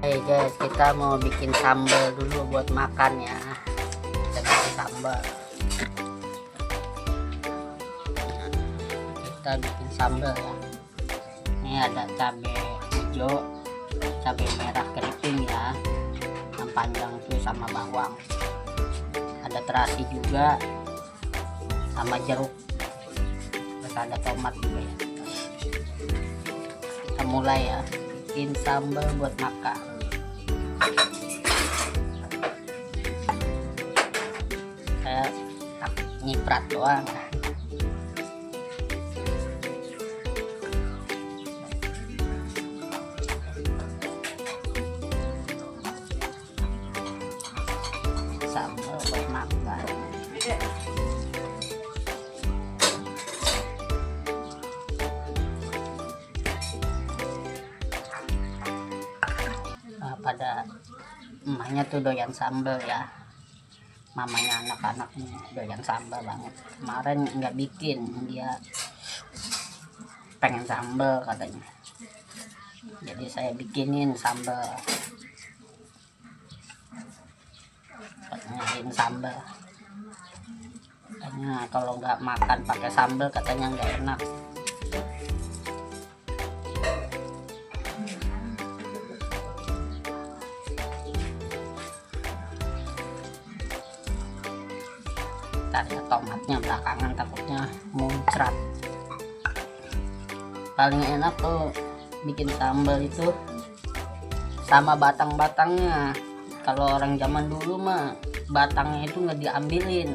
Hey guys, kita mau bikin sambal dulu buat makan ya. Kita bikin sambal. Kita bikin sambal ya. Ini ada cabai hijau, cabai merah keriting ya, yang panjang itu sama bawang. Ada terasi juga, sama jeruk. Terus ada tomat juga ya. Kita mulai ya, bikin sambal buat makan. Saya nyiprat doang. Sambal buat makan. Pada emaknya tuh doyan sambal ya, mamanya anak-anak doyan sambal banget. Kemarin nggak bikin, dia pengen sambal katanya, jadi saya bikinin sambal, nyariin sambal. Katanya kalau nggak makan pakai sambal katanya nggak enak. Ya, tomatnya belakangan takutnya muncrat. Paling enak tuh bikin sambal itu sama batang-batangnya. Kalau orang zaman dulu mah batangnya itu nggak diambilin.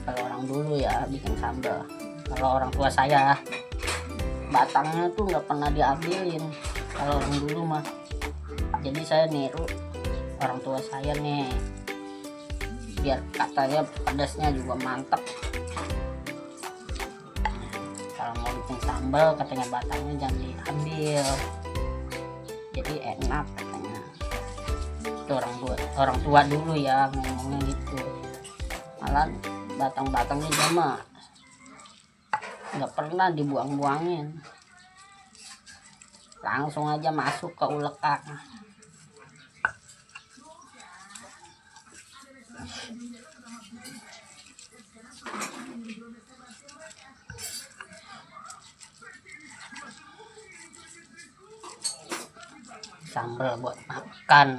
Kalau orang dulu ya bikin sambal. Kalau orang tua saya batangnya tuh nggak pernah diambilin kalau orang dulu mah. Jadi saya niru orang tua saya nih, biar katanya pedasnya juga mantap. Kalau mau bikin sambal katanya batangnya jangan diambil, jadi enak katanya. Itu orang tua dulu ya ngomongnya gitu. Malah batang-batangnya cuma nggak pernah dibuang-buangin, langsung aja masuk ke ulekan. Sambal buat makan.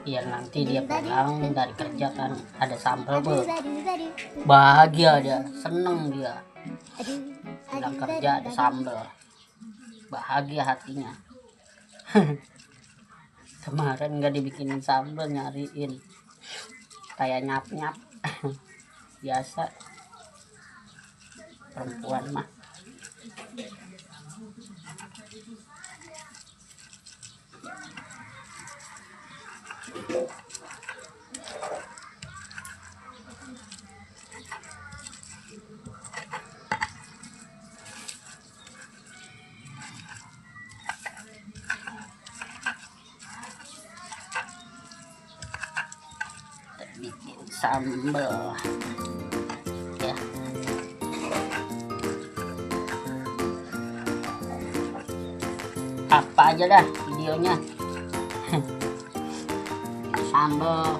Biar nanti dia pulang dari kerja kan ada sambal, bahagia dia, seneng dia. Pulang kerja ada sambal, bahagia hatinya. Kemarin nggak dibikinin sambal, nyariin kayak nyap-nyap. Biasa perempuan mah. Bikin sambal ya. Apa aja dah videonya. Sambal.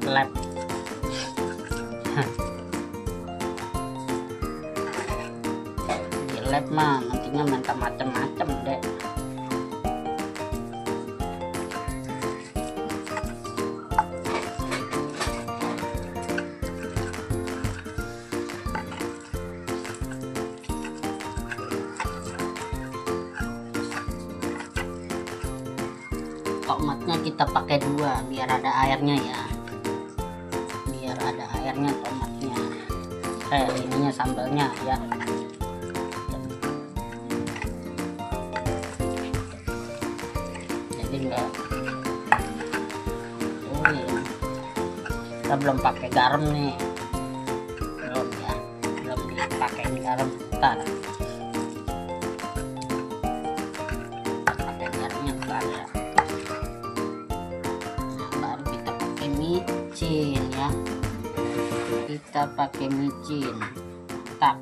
Lep. Di lab mah nantinya minta macem-macem deh. Tomatnya kita pakai 2 biar ada airnya ya, biar ada airnya tomatnya. Ininya sambalnya ya. enggak. Kita belum pakai garam nih, belum ya, belum dipakai garam. Ntar pakai garamnya ntar ya. Nah, baru kita pakai micin ya, kita pakai micin. Tak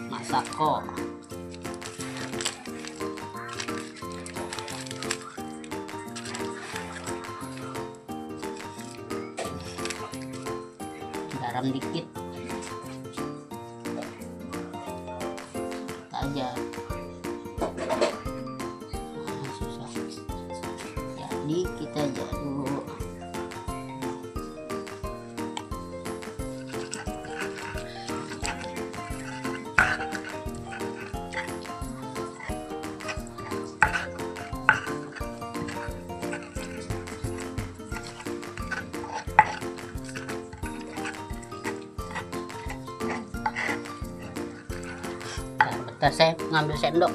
masako, garam dikit aja. Nah, susah ya, dikit aja dulu. Bentar, saya ngambil sendok.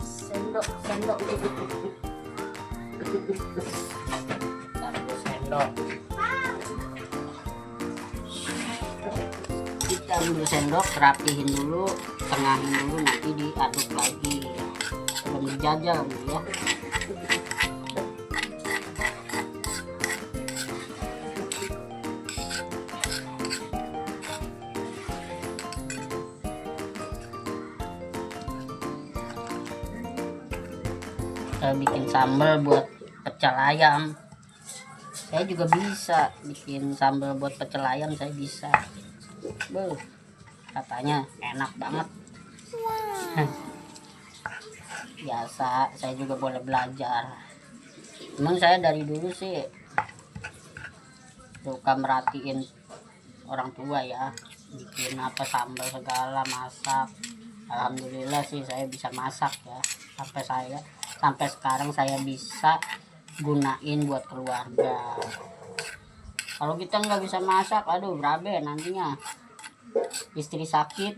Sendok. Taruh sendok. Kita ambil sendok, rapihin dulu, tengahin dulu, nanti diaduk lagi. Sebelum dijajal gitu ya. Saya bikin sambal buat pecel ayam. Saya juga bisa bikin sambal buat pecel ayam, saya bisa. Katanya enak banget. Biasa, saya juga boleh belajar. Emang saya dari dulu sih suka merhatiin orang tua ya, bikin apa sambal segala, masak. Alhamdulillah sih saya bisa masak ya, sampai sekarang saya bisa gunain buat keluarga. Kalau kita nggak bisa masak, aduh berabe nantinya. Istri sakit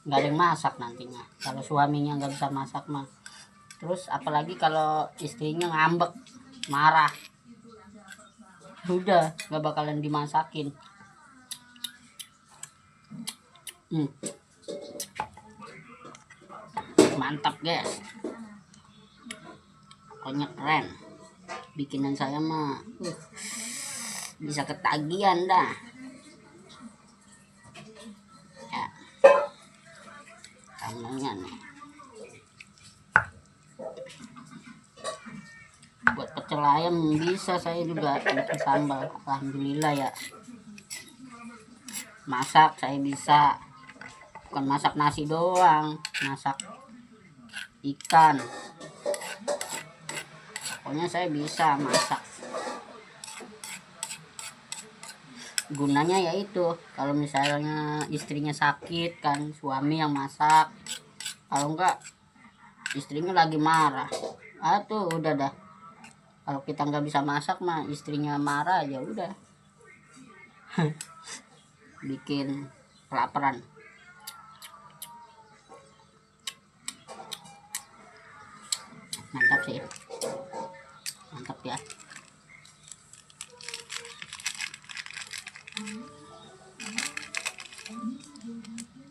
nggak ada yang masak nantinya kalau suaminya nggak bisa masak mah. Terus apalagi kalau istrinya ngambek, marah, udah nggak bakalan dimasakin. Mantap guys, pokoknya keren bikinan saya mah. Bisa ketagihan dah ya, sambalnya nih buat pecel ayam bisa saya juga bikin sambal. Alhamdulillah ya, masak saya bisa, bukan masak nasi doang, masak ikan, pokoknya saya bisa masak. Gunanya yaitu kalau misalnya istrinya sakit kan, suami yang masak. Kalau enggak istrinya lagi marah, tuh udah dah. Kalau kita nggak bisa masak mah, istrinya marah ya udah. Bikin kelaparan. Mantap sih, mantap ya.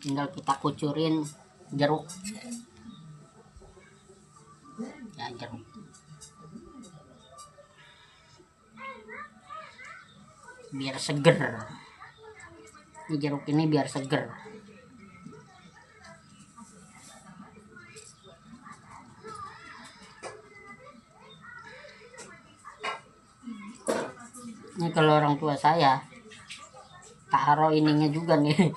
Tinggal kita kucurin jeruk ya, jeruk biar seger. Ini jeruk ini biar seger. Ini kalau orang tua saya taruh ininya juga nih.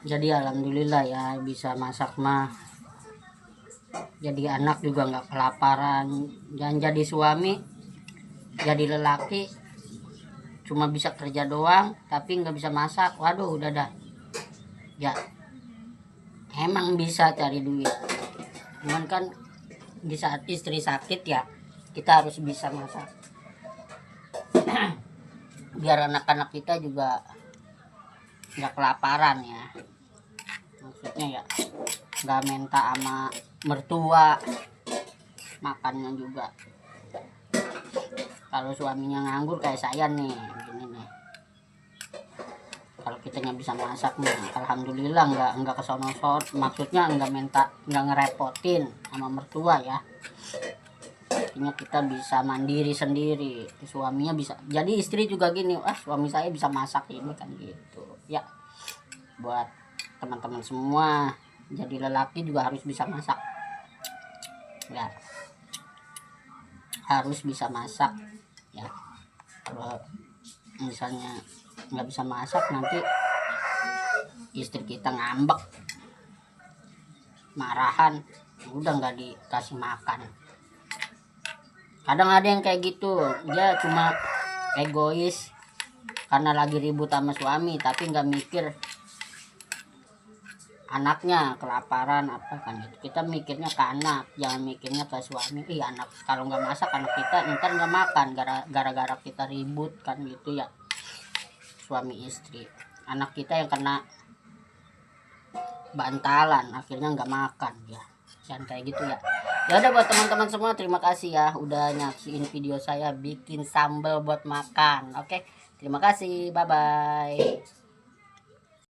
Jadi alhamdulillah ya bisa masak mah. Jadi anak juga nggak kelaparan. Jangan jadi suami, jadi lelaki cuma bisa kerja doang tapi nggak bisa masak. Waduh udah dah ya. Emang bisa cari duit, cuman kan di saat istri sakit ya kita harus bisa masak. Biar anak-anak kita juga nggak kelaparan ya. maksudnya ya nggak minta sama mertua makannya juga. Kalau suaminya nganggur kayak saya nih gini nih, kalau kita nggak bisa masak nih alhamdulillah nggak kesono, maksudnya nggak ngerepotin sama mertua ya. Artinya kita bisa mandiri sendiri, suaminya bisa, jadi istri juga gini, suami saya bisa masak ini kan gitu ya. Buat teman-teman semua, jadi lelaki juga harus bisa masak ya, harus bisa masak ya. Kalau misalnya nggak bisa masak, nanti istri kita ngambek, marahan, udah nggak dikasih makan. Kadang ada yang kayak gitu, dia cuma egois karena lagi ribut sama suami, tapi nggak mikir anaknya kelaparan apa kan gitu. Kita mikirnya ke anak, jangan mikirnya ke suami. Anak kalau nggak masak, anak kita ntar nggak makan gara-gara kita ribut kan gitu ya, suami istri. Anak kita yang kena bantalan, akhirnya nggak makan ya, jangan kayak gitu ya. Ya udah, buat teman-teman semua, terima kasih ya udah nyaksiin video saya bikin sambal buat makan. Oke, terima kasih, bye bye.